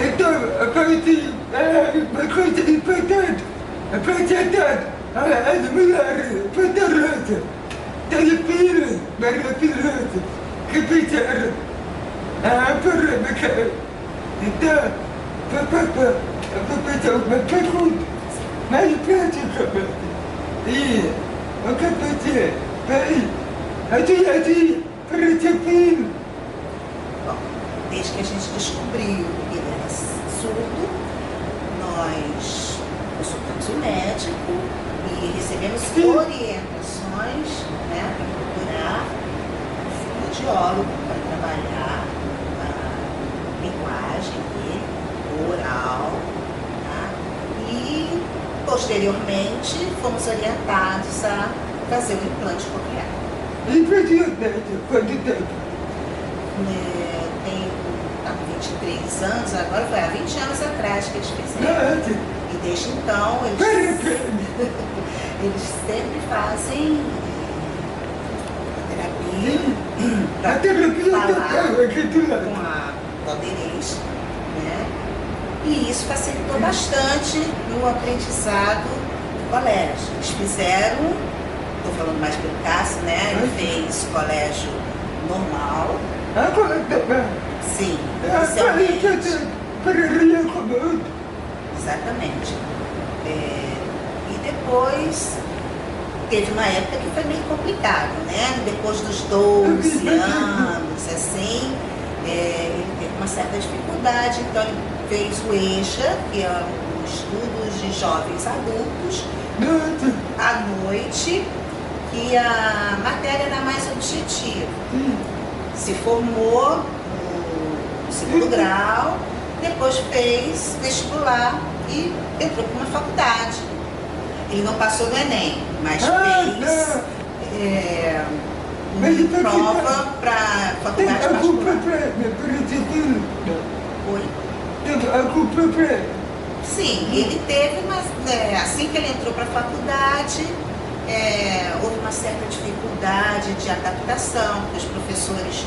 Então, a parte, uma coisa importante, a propriedade, as mulheres poderosas, filhos maravilhosos, que fizeram a polêmica. Então, vou fazer uma pergunta mais praticamente. E o que fazer para adiante para seu filho? Bom, desde que a gente descobriu que ele era surdo, nós consultamos o médico e recebemos orientações, né, para procurar um fonoaudiólogo para trabalhar a linguagem dele, oral, tá? E posteriormente fomos orientados a fazer o implante coclear. Quanto tempo? Tenho 23 anos, agora foi há 20 anos atrás que eles fizeram. E desde então eles sempre fazem terapia para falar com a Valderez, né? E isso facilitou bastante no aprendizado do colégio. Eles fizeram, estou falando mais pelo Cássio, né? Ele fez colégio normal. Sim, inicialmente. Exatamente. E depois teve uma época que foi meio complicado, né? Depois dos 12 anos, assim, ele teve uma certa dificuldade, então ele fez o EJA, que é o Estudos de Jovens Adultos, à noite, que a matéria era mais objetiva. Se formou no segundo grau, depois fez vestibular e entrou para uma faculdade. Ele não passou no Enem, mas fez prova para a faculdade particular. Oi? Sim, ele teve, mas assim que ele entrou para a faculdade, houve uma certa dificuldade de adaptação, porque os professores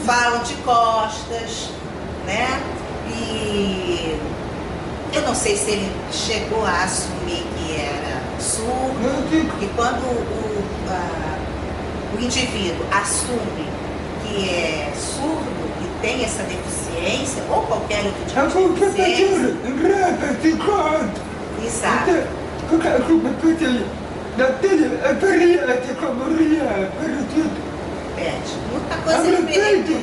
falam de costas, né? E eu não sei se ele chegou a assumir que era surdo, porque quando o indivíduo assume que é surdo e tem essa deficiência, ou qualquer outro tipo de deficiência, exato. Muita coisa ele perdeu.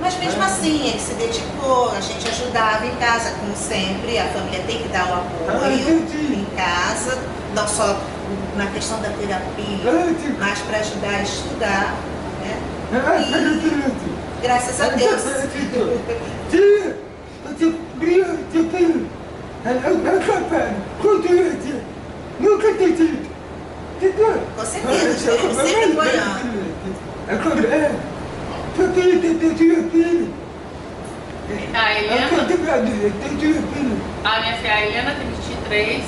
Mas mesmo assim, ele se dedicou, a gente ajudava em casa, como sempre, a família tem que dar o apoio em casa, não só na questão da terapia, mas para ajudar a estudar, né? E graças a Deus. Nunca tem tido. Com certeza, ele sempre apoiando. Agora, porque tem tua filha. A Helena, a minha filha, a Helena tem 23,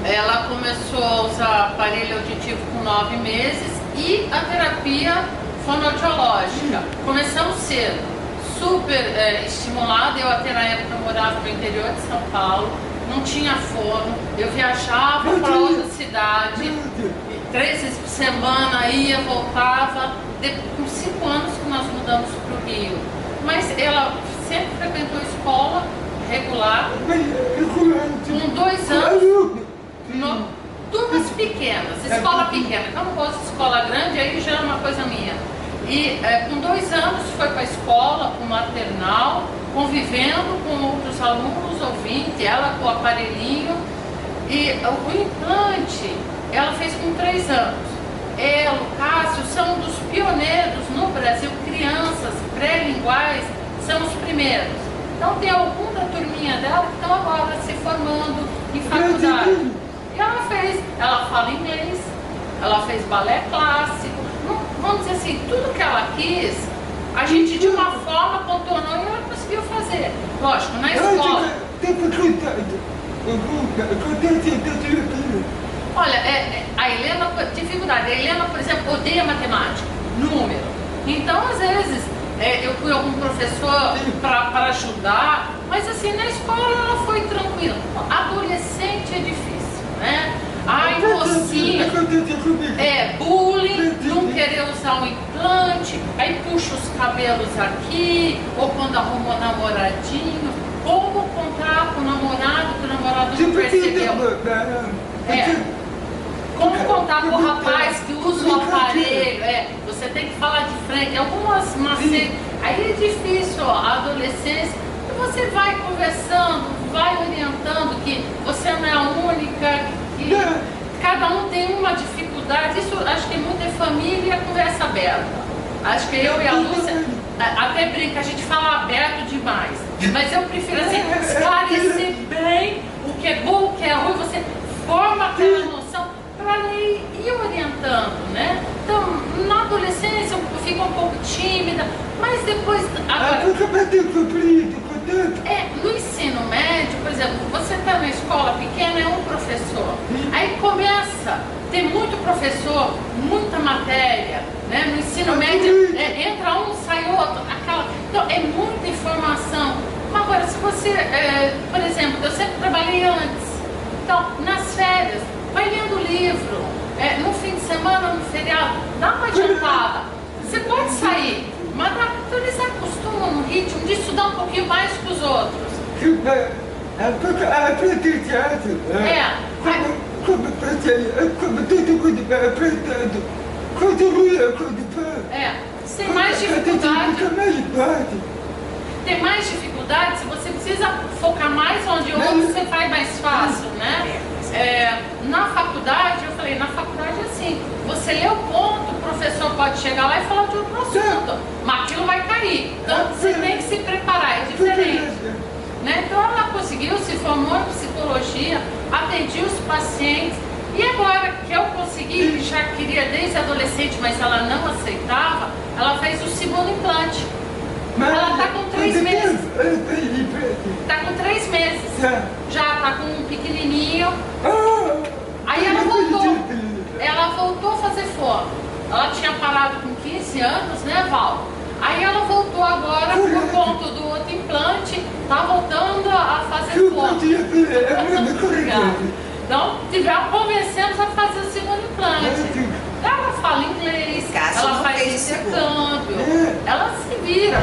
ela começou a usar aparelho auditivo com 9 meses e a terapia fonoaudiológica. Começamos cedo, super estimulada. Eu até na época morava no interior de São Paulo, não tinha fono, eu viajava para outra cidade, 3 vezes por semana ia, voltava. Com 5 anos que nós mudamos para o Rio, mas ela sempre frequentou escola regular, com 2 anos, turmas pequenas, escola pequena, que eu não gosto de escola grande, aí já é uma coisa minha. E com 2 anos foi para a escola, com maternal, convivendo com outros alunos, ouvintes, ela com o aparelhinho, e o implante ela fez com 3 anos. Ela, o Cássio, são dos pioneiros no Brasil, crianças pré-linguais são os primeiros. Então tem algum da turminha dela que estão agora se formando em faculdade. E ela fala inglês, ela fez balé clássico, vamos dizer assim, tudo que ela quis, a gente de uma forma contornou e ela conseguiu fazer. Lógico, na escola. Olha, a Helena, dificuldade. A Helena, por exemplo, odeia matemática, número. Então, às vezes, eu fui algum professor para ajudar, mas assim, na escola ela foi tranquila. Adolescente é difícil, né? Ai, mocinha, bullying, não querer usar um implante, aí puxa os cabelos aqui, ou quando arruma um namoradinho, como contar com o namorado, que o namorado não percebeu. Como contar com o rapaz que usa o aparelho, você tem que falar de frente, algumas macetes, aí é difícil, ó, a adolescência, e você vai conversando, vai orientando que você não é a única, que cada um tem uma dificuldade, isso acho que muito é família e conversa aberta. Acho que eu e a Lúcia, até brinca, a gente fala aberto demais, mas eu prefiro assim, esclarecer bem o que é bom, o que é ruim, você forma aquela noção para ir orientando, né? Então, na adolescência eu fico um pouco tímida, mas depois... Agora, no ensino médio, por exemplo, você está na escola pequena, é um professor, aí começa, tem muito professor, muita matéria, né? No ensino médio, entra um, sai outro, então é muita informação. Agora, se você, por exemplo, eu sempre trabalhei antes, então, nas férias, vai lendo livro, no fim de semana, no feriado, dá uma adiantada. Você pode sair, mas então eles acostumam no ritmo de estudar um pouquinho mais que os outros. Tem mais dificuldade. Tem mais dificuldade, se você precisa focar mais onde outro, você faz mais fácil, né? Na faculdade, eu falei, na faculdade é assim, você lê o ponto, o professor pode chegar lá e falar de outro assunto, mas aquilo vai cair, então você tem que se preparar, é diferente, né? Então ela conseguiu, se formou em psicologia, atendia os pacientes, e agora que eu consegui, que já queria desde adolescente, mas ela não aceitava, ela fez o segundo implante. Ela está com 3 meses. Está com 3 meses. Já está com um pequenininho. Aí ela voltou. Ela voltou a fazer fono. Ela tinha parado com 15 anos, né, Val? Aí ela voltou agora por conta do outro implante. Está voltando a fazer fono. Então, tivemos convencemos a fazer o segundo implante. Ela fala inglês, ela faz intercâmbio, ela se vira.